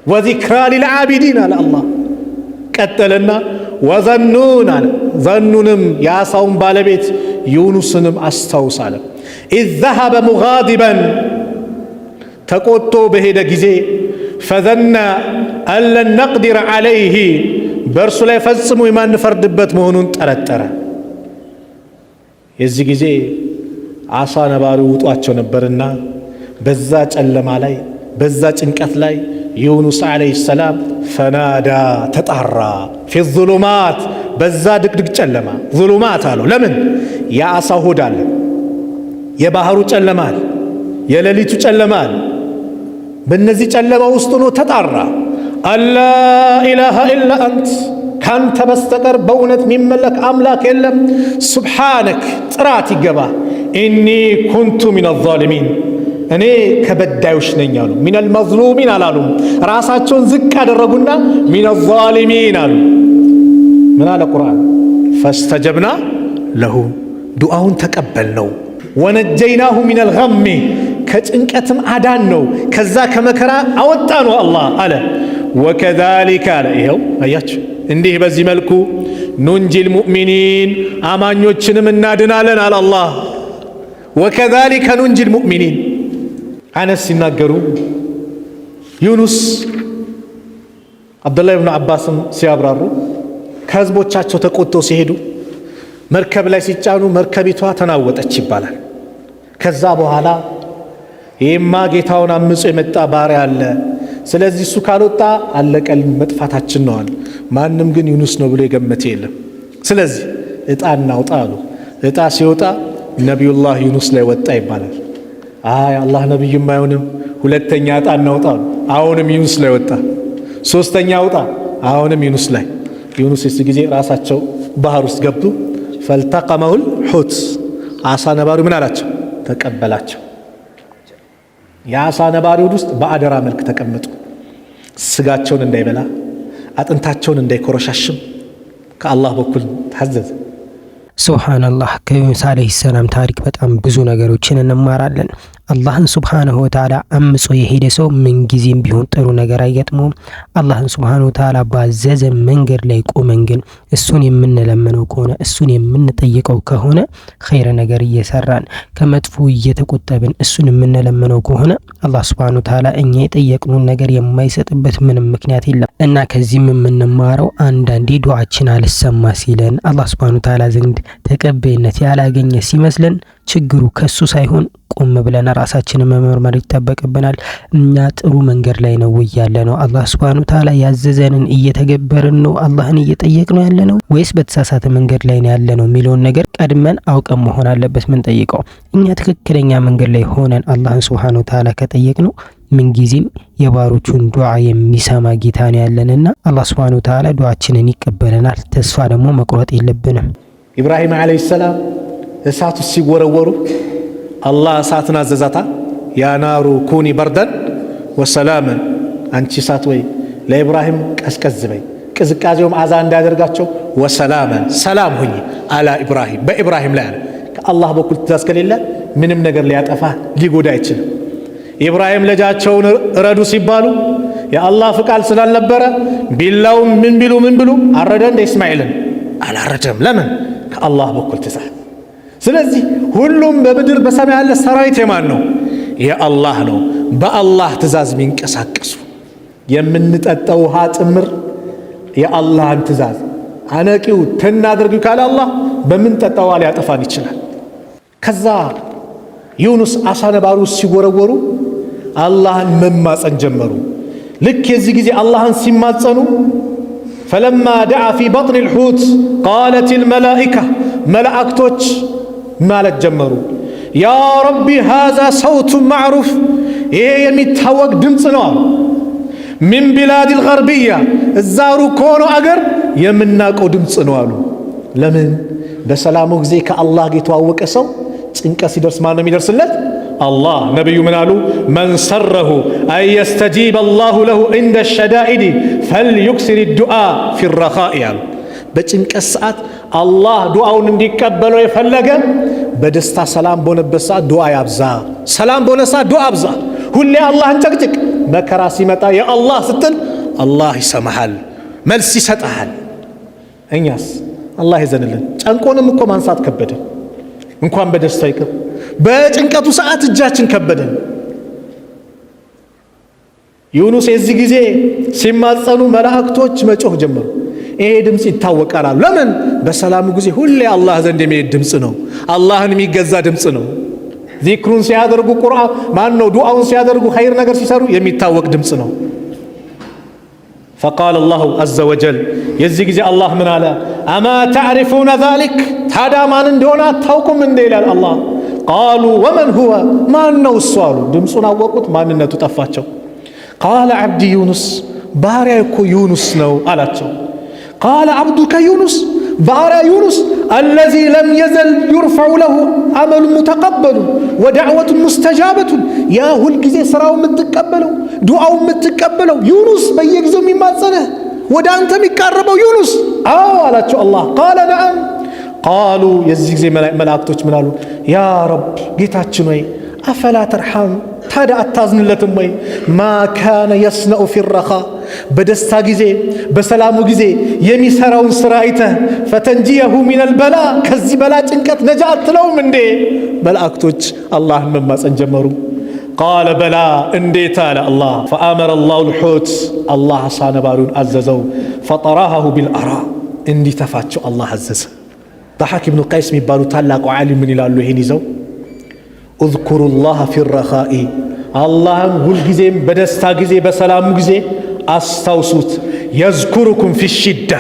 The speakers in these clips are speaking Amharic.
ወዚክራ ሊልዓቢዲን አለ አላህ። ቀጠለና ወዘኑን አለ ዘኑንም የአሳውን ባለቤት ዩኑስንም አስታውስ አለ። ኢዝ ዘሀበ ሙጋዲበን ተቆጥቶ በሄደ ጊዜ ፈዘና አለን ነቅዲር ዐለይህ በእርሱ ላይ ፈጽሞ የማንፈርድበት መሆኑን ጠረጠረ። የዚህ ጊዜ አሳ ነባሪው ውጧቸው ነበርና በዛ ጨለማ ላይ በዛ ጭንቀት ላይ ዩኑስ ዓለይሂ ሰላም ፈናዳ ተጣራ ፊ ዙሉማት በዛ ድቅድቅ ጨለማ ዙሉማት አለው። ለምን? የአሳ ሆድ አለ፣ የባህሩ ጨለማ አለ፣ የሌሊቱ ጨለማ አለ። በእነዚህ ጨለማ ውስጥ ሆኖ ተጣራ። አላ ኢላሃ ኢላ አንት ካንተ በስተቀር በእውነት የሚመለክ አምላክ የለም፣ ሱብሓነክ ጥራት ይገባ፣ ኢኒ ኩንቱ ሚነ ዛሊሚን እኔ ከበዳዮች ነኝ አሉ። ሚነል መዝሉሚን አላሉም። ራሳቸውን ዝቅ አደረጉና ሚነ ዛሊሚን አሉ። ምን አለ ቁርአን? ፈስተጀብና ለሁ ዱዓውን ተቀበል ነው። ወነጀይናሁ ሚነል ገሚ ከጭንቀትም አዳን ነው፣ ከዛ ከመከራ አወጣ ነው አላህ አለ። ወከዛሊከ አለ ይኸው አያችሁ፣ እንዲህ በዚህ መልኩ ኑንጂል ሙእሚኒን አማኞችንም እናድናለን አለ አላህ። ወከዛሊከ ኑንጂል ሙእሚኒን አነስ ሲናገሩ ዩኑስ አብዱላህ ብኑ አባስም ሲያብራሩ ከህዝቦቻቸው ተቆጥተው ሲሄዱ መርከብ ላይ ሲጫኑ መርከቢቷ ተናወጠች ይባላል። ከዛ በኋላ ይህማ ጌታውን አምጾ የመጣ ባሪያ አለ፣ ስለዚህ እሱ ካልወጣ አለቀልን መጥፋታችን ነዋል። ማንም ግን ዩኑስ ነው ብሎ የገመተ የለም። ስለዚህ እጣ እናውጣ አሉ። እጣ ሲወጣ ነቢዩላህ ዩኑስ ላይ ወጣ ይባላል። አይ አላህ ነቢዩም አይሆንም፣ ሁለተኛ እጣ እናውጣ አሉ። አሁንም ዩኑስ ላይ ወጣ። ሶስተኛ ውጣ፣ አሁንም ዩኑስ ላይ። ዩኑስ እዚህ ጊዜ ራሳቸው ባህር ውስጥ ገቡ። ፈልተቀመሁል ሑት አሳ ነባሪው ምን አላቸው? ተቀበላቸው። የአሳ ነባሪው ውስጥ በአደራ መልክ ተቀመጡ። ስጋቸውን እንዳይበላ አጥንታቸውን እንዳይኮረሻሽም ከአላህ በኩል ታዘዘ። ሱብሓነላህ። ከዩኑስ ዓለይሂ ሰላም ታሪክ በጣም ብዙ ነገሮችን እንማራለን። አላህን ሱብሓነሁ ወተዓላ አምጾ የሄደ ሰው ምንጊዜም ቢሆን ጥሩ ነገር አይገጥመውም። አላህን ሱብሓነሁ ወተዓላ ባዘዘ መንገድ ላይ ቆመን ግን እሱን የምንለምነው ከሆነ እሱን የምንጠይቀው ከሆነ ኸይር ነገር እየሰራን ከመጥፎ እየተቆጠብን እሱን የምንለምነው ከሆነ አላህ ሱብሓነሁ ወተዓላ እኛ የጠየቅነውን ነገር የማይሰጥበት ምንም ምክንያት የለም እና ከዚህም የምንማረው አንዳንዴ ዱዓችን አልሰማ ሲለን አላህ ሱብሓነሁ ወተዓላ ዘንድ ተቀባይነት ያላገኘ ሲመስለን ችግሩ ከሱ ሳይሆን ቆም ብለን ራሳችንን መመርመር ይጠበቅብናል። እኛ ጥሩ መንገድ ላይ ነው ያለ ነው? አላህ ሱብሓነሁ ወተዓላ ያዘዘንን እየተገበርን ነው? አላህን እየጠየቅን ነው ያለ ነው ወይስ በተሳሳተ መንገድ ላይ ነው ያለ ነው የሚለውን ነገር ቀድመን አውቀን መሆን አለበት ምን ጠይቀው። እኛ ትክክለኛ መንገድ ላይ ሆነን አላህን ሱብሓነሁ ወተዓላ ከጠየቅነው ምንጊዜም የባሮቹን ዱዓ የሚሰማ ጌታ ነው ያለንና አላህ ሱብሓነሁ ወተዓላ ዱዓችንን ይቀበለናል። ተስፋ ደግሞ መቁረጥ የለብንም። ኢብራሂም ዓለይሂ ሰላም እሳቱ ሲወረወሩ አላህ እሳትን አዘዛታ። ያ ናሩ ኩኒ በርደን ወሰላመን፣ አንቺ እሳት ወይ ለኢብራሂም ቀዝቀዝ በይ፣ ቅዝቃዜውም አዛ እንዳያደርጋቸው፣ ወሰላመን ሰላም ሁኚ አላ ኢብራሂም፣ በኢብራሂም ላይ አለ። ከአላህ በኩል ትእዛዝ ከሌለ ምንም ነገር ሊያጠፋ ሊጎዳ አይችልም። ኢብራሂም ልጃቸውን እረዱ ሲባሉ የአላህ ፍቃድ ስላልነበረ ቢላውም ምን ቢሉ አረደ እንደ እስማኤልን አላረደም። ለምን? ከአላህ በኩል ትእዛዝ። ስለዚህ ሁሉም በምድር በሰማይ ያለ ሰራዊት የማን ነው? የአላህ ነው። በአላህ ትእዛዝ የሚንቀሳቀሱ የምንጠጣው ውሃ ጭምር የአላህን ትእዛዝ አነቂው ተናደርጉ ካለ አላህ በምንጠጣው ውሃ ሊያጠፋን ይችላል። ከዛ ዩኑስ አሳ ነባሩ ሲወረወሩ አላህን መማፀን ጀመሩ። ልክ የዚህ ጊዜ አላህን ሲማጸኑ ፈለማ ደዓ ፊ በጥን ልሑት ቃለት ልመላኢካ መላእክቶች ማለት ጀመሩ፣ ያ ረቢ ሃዛ ሰውቱ ማዕሩፍ፣ ይሄ የሚታወቅ ድምፅ ነው አሉ። ሚን ቢላድ ልገርብያ እዛ ሩቅ ከሆነው አገር የምናውቀው ድምፅ ነው አሉ። ለምን? በሰላሙ ጊዜ ከአላህ ጋር የተዋወቀ ሰው ጭንቀት ሲደርስ ማን ነው የሚደርስለት? አላህ። ነቢዩ ምን አሉ? መን ሰረሁ አን የስተጂበ አላሁ ለሁ እንደ ሸዳኢድ ፈልዩክሲር ዱዓ ፊ ረኻኢ አሉ። በጭንቀት ሰዓት አላህ ዱዓውን እንዲቀበለው የፈለገ በደስታ ሰላም በሆነበት ሰዓት ዱዓ ያብዛ። ሰላም በሆነ ሰዓት ዱዓ አብዛ። ሁሌ አላህን ጨቅጭቅ፣ መከራ ሲመጣ ያ አላህ ስትል አላህ ይሰማሃል፣ መልስ ይሰጣሃል። እኛስ አላህ ይዘንልን። ጨንቆንም እኮ ማንሳት ከበደን፣ እንኳን በደስታ ይቅር በጭንቀቱ ሰዓት እጃችን ከበደን። ዩኑስ የዚህ ጊዜ ሲማጸኑ መላእክቶች መጮህ ጀመሩ። ይሄ ድምፅ ይታወቃል። ለምን? በሰላሙ ጊዜ ሁሌ አላህ ዘንድ የሚሄድ ድምፅ ነው። አላህን የሚገዛ ድምፅ ነው። ዚክሩን ሲያደርጉ ቁርአን ማን ነው ዱዓውን ሲያደርጉ ኸይር ነገር ሲሰሩ የሚታወቅ ድምፅ ነው። ፈቃለ አላሁ ዐዘ ወጀል የዚህ ጊዜ አላህ ምን አለ? አማ ተዕሪፉነ ዛሊክ ታዲያ ማን እንደሆነ አታውቁም እንዴ ይላል አላህ። ቃሉ ወመን ሁወ ማን ነው እሱ አሉ። ድምፁን አወቁት፣ ማንነቱ ጠፋቸው። ቃለ ዓብዲ ዩኑስ ባሪያ እኮ ዩኑስ ነው አላቸው። ቃለ ዓብዱከ ዩኑስ ባሪያ ዩኑስ አለዚ ለም የዘል ዩርፈዑ ለሁ አመሉ ሙተቀበሉ ወደዕወቱ ሙስተጃበቱ ያ ሁልጊዜ ስራው የምትቀበለው ዱዓው የምትቀበለው ዩኑስ በየጊዜው የሚማጸንህ ወደ አንተ የሚቃረበው ዩኑስ አዎ አላቸው አላህ። ቃለ ነዓም ቃሉ የዚህ ጊዜ መላእክቶች ምን አሉ? ያ ረብ ጌታችን ወይ አፈላ ተርሐም ታዲያ አታዝንለትም ወይ? ማ ካነ የስነኡ ፊረኻ በደስታ ጊዜ በሰላሙ ጊዜ የሚሰራውን ስራ አይተህ ፈተንጂየሁ ሚነል በላ ከዚህ በላ ጭንቀት ነጃ አትለውም እንዴ? መላእክቶች አላህን መማፀን ጀመሩ። ቃለ በላ እንዴት አለ አላህ። ፈአመረ አላሁ ልሑት አላህ አሳ ነባሪውን አዘዘው። ፈጠራሃሁ ቢልአራ እንዲተፋቸው አላህ አዘዘ። ضحاك ብኑ ቀይስ የሚባሉ ታላቁ ዓሊም ምን ይላሉ? ይሄን ይዘው እዝኩሩ ላህ ፊረኻኢ አላህን ሁልጊዜም በደስታ ጊዜ በሰላሙ ጊዜ አስታውሱት። የዝኩሩኩም ፊሽዳ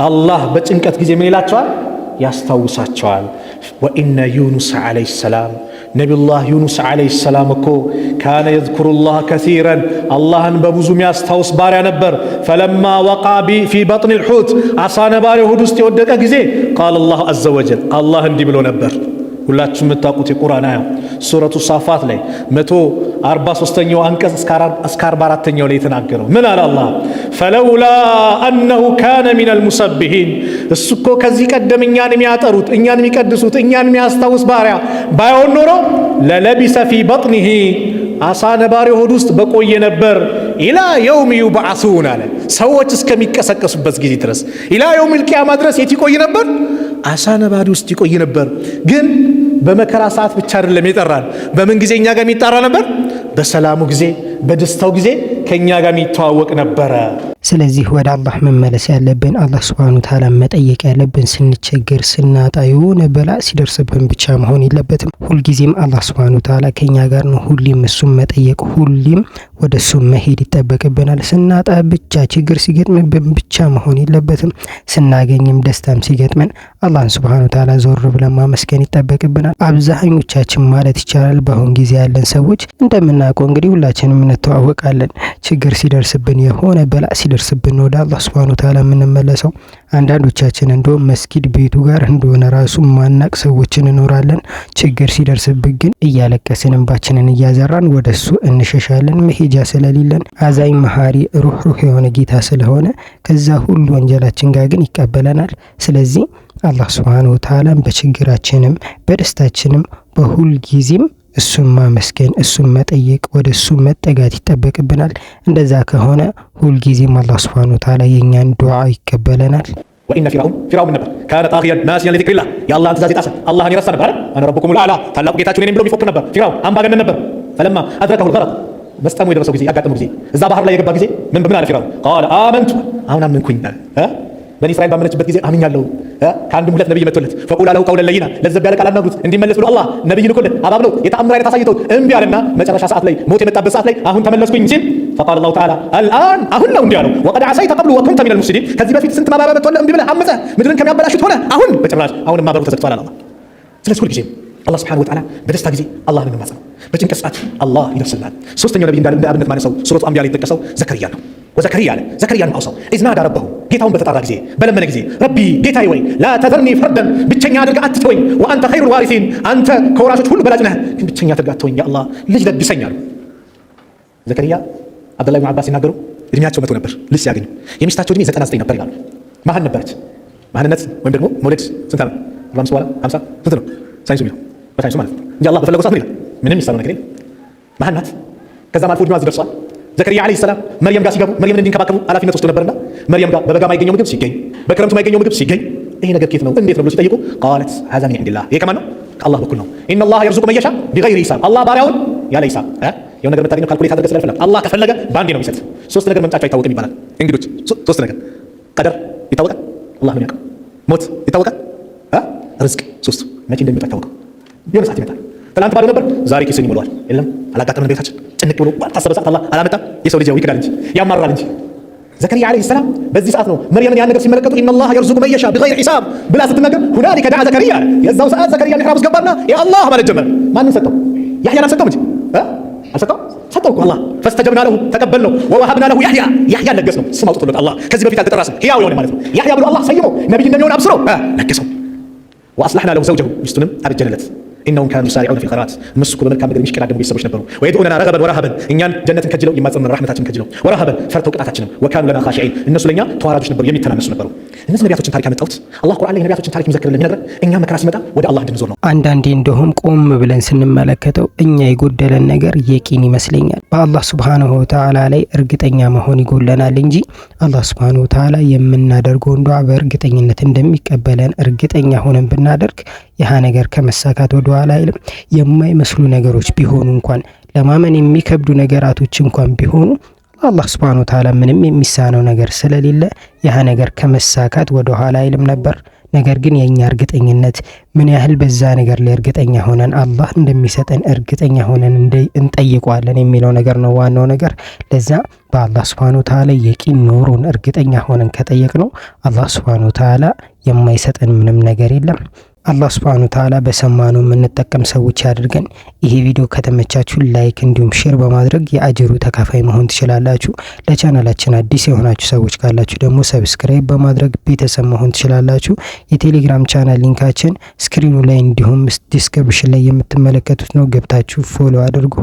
አላህ በጭንቀት ጊዜ ምን ይላቸዋል? ያስታውሳቸዋል። ወኢነ ዩኑስ ዓለይሂ ሰላም ነቢዩላህ ዩኑስ ዓለይሂ ሰላም እኮ ካነ የዝኩሩ ላህ ከሲረን አላህን በብዙ የሚያስታውስ ባሪያ ነበር። ፈለማ ወቃ ፊ በጥን ልሑት አሳ ነባሪ ሆድ ውስጥ የወደቀ ጊዜ ቃል አላሁ ዐዘ ወጀል አላህ እንዲህ ብሎ ነበር። ሁላችሁ የምታውቁት የቁርአን አያ ሱረቱ ሳፋት ላይ 143ኛው አንቀጽ እስከ 44ኛው ላይ የተናገረው ምን አለ አላህ? ፈለውላ አነሁ ካነ ሚነል ሙሰቢሒን እሱ እኮ ከዚህ ቀደም እኛን የሚያጠሩት እኛን የሚቀድሱት እኛን የሚያስታውስ ባሪያ ባይሆን ኖሮ ለለቢሰ ፊ በጥኒሂ አሳ ነባሪ ሆድ ውስጥ በቆየ ነበር። ኢላ የውም ዩብዓሱን አለ ሰዎች እስከሚቀሰቀሱበት ጊዜ ድረስ ኢላ የውም ልቅያማ ድረስ የት ይቆይ ነበር? አሳ ነባሪ ውስጥ ይቆይ ነበር። ግን በመከራ ሰዓት ብቻ አይደለም የጠራን። በምን ጊዜ እኛ ጋር የሚጣራ ነበር? በሰላሙ ጊዜ በደስታው ጊዜ ከኛ ጋር የሚተዋወቅ ነበረ። ስለዚህ ወደ አላህ መመለስ ያለብን አላህ ሱብሓነሁ ወተዓላ መጠየቅ ያለብን ስንቸገር ስናጣ የሆነ በላ ሲደርስብን ብቻ መሆን የለበትም። ሁልጊዜም አላህ ሱብሓነሁ ወተዓላ ከኛ ጋር ነው። ሁሌም እሱም መጠየቅ ሁሌም ወደ እሱ መሄድ ይጠበቅብናል። ስናጣ ብቻ ችግር ሲገጥምብን ብቻ መሆን የለበትም። ስናገኝም ደስታም ሲገጥመን አላህን ሱብሓነሁ ወተዓላ ዞር ብለን ማመስገን ይጠበቅብናል። አብዛኞቻችን ማለት ይቻላል በአሁን ጊዜ ያለን ሰዎች እንደምናውቀው እንግዲህ ሁላችንም እንተዋወቃለን። ችግር ሲደርስብን የሆነ በላ ሲደርስብን ወደ አላህ ሱብሓነሁ ወተዓላ የምንመለሰው። አንዳንዶቻችን እንደውም መስጊድ ቤቱ ጋር እንደሆነ ራሱ ማናቅ ሰዎች እንኖራለን። ችግር ሲደርስብን ግን እያለቀስን እንባችንን እያዘራን ወደ እሱ እንሸሻለን። መሄጃ ስለሌለን አዛኝ መሐሪ ሩህሩህ የሆነ ጌታ ስለሆነ ከዛ ሁሉ ወንጀላችን ጋር ግን ይቀበለናል። ስለዚህ አላህ ሱብሓነሁ ወተዓላን በችግራችንም በደስታችንም በሁል ጊዜም እሱን ማመስገን እሱን መጠየቅ ወደ እሱ መጠጋት ይጠበቅብናል። እንደዛ ከሆነ ሁልጊዜም አላህ ሱብሓነሁ ወተዓላ የእኛን ዱዓ ይቀበለናል። ወኢነ ፊርዓውን ነበር ካነ ጣጊያን ናሲያን ለዚክሪላህ የአላህን ትእዛዝ የጣሰ አላህን የረሳ ነበር። አነ ረቡኩም ልአዕላ ታላቁ ጌታችሁ እኔ ብሎ የሚፎክር ነበር። ፊርዓውን አምባገነን ነበር። ፈለማ አድረከሁ ልገረቅ መስጠሙ የደረሰው ጊዜ ያጋጠመው ጊዜ እዛ ባህር ላይ የገባ ጊዜ ምን አለ ፊርዓውን? ቃለ አመንቱ አሁን አመንኩኝ በኒ እስራኤል ባመነችበት ጊዜ አምኛለሁ። ከአንድም ሁለት ነብይ መጥቶለት ፈቁላ ለሁ ቀውለን ለይና ለዘብ ያለ ቃል አናግሩት እንዲመለስ ብሎ አላህ ነብይ ልኮለት አባብለው የተአምር አይነት አሳይተው እምቢ አለና መጨረሻ ሰዓት ላይ ሞት የመጣበት ሰዓት ላይ አሁን ተመለስኩኝ ሲል ፈቃለ አላሁ ተዓላ አልአን አሁን ነው እንዲህ አለው። ወቀድ ዓሰይተ ቀብሉ ወኩንተ ሚነል ሙፍሲዲን ከዚህ በፊት ስንት ማባበል መጥቶልህ እምቢ ብለህ አመፀህ ምድርን ከሚያበላሹት ሆነ አሁን በጭራሽ አሁን ማበሩ ተዘግቷል አለ አላህ። ስለዚህ ሁልጊዜም አላህ ሱብሓነሁ ወተዓላ በደስታ ጊዜ አላህን እንማጸነው፣ በጭንቀት ሰዓት አላህ ይደርስልናል። ሶስተኛው ነብይ እንደ አብነት ማነሳው ሱረቱ አንቢያ ላይ የተጠቀሰው ዘከርያ ነው። ወዘከርያ አለ ዘከርያን አውሳው ኢዝ ናዳ ረበሁ ጌታውን በተጣራ ጊዜ በለመነ ጊዜ ረቢ ጌታዬ ወይ ላ ተዘርኒ ፈርደን ብቸኛ አድርገህ አትተወኝ፣ ወአንተ ኸይሩል ዋሪሲን አንተ ከወራሾች ሁሉ በላጭ ነህ፣ ግን ብቸኛ አድርገህ አትተወኝ ያ አላህ ልጅ ለግሰኝ አሉ። ዘከርያ አብዱላህ ብን አባስ ሲናገሩ እድሜያቸው 100 ነበር ልጅ ሲያገኙ፣ የሚስታቸው እድሜ 99 ነበር ይላሉ። መሀን ነበረች። መሀንነት ወይም ደግሞ መውለድ ስንት ዓመት 45 በኋላ 50 ስንት ነው ሳይንሱ የሚለው በሳይንሱ ማለት ነው እንጂ አላህ በፈለገው ሰዓት ነው ይላል። ምንም የሚሳነው ነገር የለም። መሀን ናት። ከዛም አልፎ እድሜዋ ደርሷል። ዘከሪያ ዓለይሂ ሰላም መርየም ጋር ሲገቡ መርየምን እንዲንከባከቡ ኃላፊነት ወስዶ ነበርና መርየም ጋር በበጋ ማይገኘው ምግብ ሲገኝ፣ በክረምቱ ማይገኘው ምግብ ሲገኝ ይሄ ነገር ከየት ነው እንዴት ነው ብሎ ሲጠይቁ ቃለት ሀዛ ሚን ዒንዲላህ፣ ይሄ ከማን ነው? ከአላህ በኩል ነው። ኢነላህ የርዙቁ መን የሻእ ቢገይሪ ሂሳብ፣ አላህ ባሪያውን ያለ ሂሳብ የሆነ ነገር የምታገኘው ካልኩሌት አድርገህ ስለፈለግ አላህ ከፈለገ በአንዴ ነው የሚሰጥ። ሶስት ነገር መምጣቸው አይታወቅም ይባላል እንግዶች። ሶስት ነገር ቀደር ይታወቃል፣ አላህ ነው ያውቃል። ሞት ይታወቃል፣ ርዝቅ ሶስቱ መቼ እንደሚመጣ አይታወቅም። የሆነ ሰዓት ይመጣል። ትናንት ባዶ ነበር፣ ዛሬ ኪስን ይሞላዋል። የለም አላጋጠመን ቤታችን ጭንቅ ብሎ ባልታሰበ ሰዓት አላህ አላመጣም። የሰው ልጅ ይክዳል እንጂ ያማራል እንጂ። ዘከሪያ ዓለይሂ ሰላም በዚህ ሰዓት ነው መርየምን ያን ነገር ሲመለከቱ ኢነላህ የርዙቁ መን የሻእ ቢገይሪ ሂሳብ ብላ ስትነገር ሁናሊከ ደዓ ዘከሪያ፣ የዛው ሰዓት ዘከሪያ ሚሕራብ ውስጥ ገባና ያ አላህ ማለት ጀመረ። ማንን ሰጠው? ያሕያን አልሰጠውም እንጂ አልሰጠው? ሰጠው እኮ አላህ። ፈስተጀብና ለሁ ተቀበልነው፣ ወወሀብና ለሁ ያሕያ፣ ያሕያን ለገስ ነው ስም አውጥቶለት አላህ። ከዚህ በፊት ያልተጠራ ስም ሕያው የሆነ ማለት ነው። ያሕያ ብሎ አላህ ሰይሞ ነቢይ እንደሚሆን አብስሮ ለገሰው። ወአስለሕና ለሁ ዘውጀሁ፣ ሚስቱንም አበጀንለት። ኢነሁም ካኑ ዩሳሪዑነ ፊል ኸይራት፣ እነሱ እኮ በመልካም ነገር የሚሽቀዳደሙ ቤተሰቦች ነበሩ። ወየድዑነና ረገበን ወረሀበን፣ እኛን ጀነትን ከጅለው ይማጸኑን ረሕመታችንን ከጅለው፣ ወረሀበን ፈርተው ቅጣታችንን፣ ወካኑ ለና ኻሺዒን፣ እነሱ ለእኛ ተዋራጆች ነበሩ፣ የሚተናነሱ ነበሩ። እነዚህ ነቢያቶችን ታሪክ ያመጣሁት አላህ ቁርአን ላይ ነቢያቶችን ታሪክ የሚዘክርልን የሚነግረን እኛ መከራ ሲመጣ ወደ አላህ እንድንዞር ነው። አንዳንዴ እንደውም ቆም ብለን ስንመለከተው እኛ የጎደለን ነገር የቂን ይመስለኛል። በአላህ ሱብሓነሁ ወተዓላ ላይ እርግጠኛ መሆን ይጎለናል እንጂ አላህ ሱብሓነሁ ወተዓላ የምናደርገውን ዱዓ በእርግጠኝነት እንደሚቀበለን እርግጠኛ ሆነን ብናደርግ ይህ ነገር ከመሳካት ወደ ኋላ አይልም። የማይመስሉ ነገሮች ቢሆኑ እንኳን ለማመን የሚከብዱ ነገራቶች እንኳን ቢሆኑ አላህ ሱብሓነሁ ወተዓላ ምንም የሚሳነው ነገር ስለሌለ ይህ ነገር ከመሳካት ወደ ኋላ አይልም ነበር። ነገር ግን የኛ እርግጠኝነት ምን ያህል በዛ ነገር ላይ እርግጠኛ ሆነን አላህ እንደሚሰጠን እርግጠኛ ሆነን እንጠይቀዋለን የሚለው ነገር ነው ዋናው ነገር። ለዛ በአላህ ሱብሓነሁ ወተዓላ የቂን ኖሮን እርግጠኛ ሆነን ከጠየቅነው አላህ ሱብሓነሁ ወተዓላ የማይሰጠን ምንም ነገር የለም። አላህ ሱብሓነሁ ወተዓላ በሰማነው የምንጠቀም ሰዎች ያድርገን። ይሄ ቪዲዮ ከተመቻችሁ ላይክ እንዲሁም ሼር በማድረግ የአጅሩ ተካፋይ መሆን ትችላላችሁ። ለቻናላችን አዲስ የሆናችሁ ሰዎች ካላችሁ ደግሞ ሰብስክራይብ በማድረግ ቤተሰብ መሆን ትችላላችሁ። የቴሌግራም ቻናል ሊንካችን ስክሪኑ ላይ እንዲሁም ዲስክሪፕሽን ላይ የምትመለከቱት ነው። ገብታችሁ ፎሎ አድርጉ።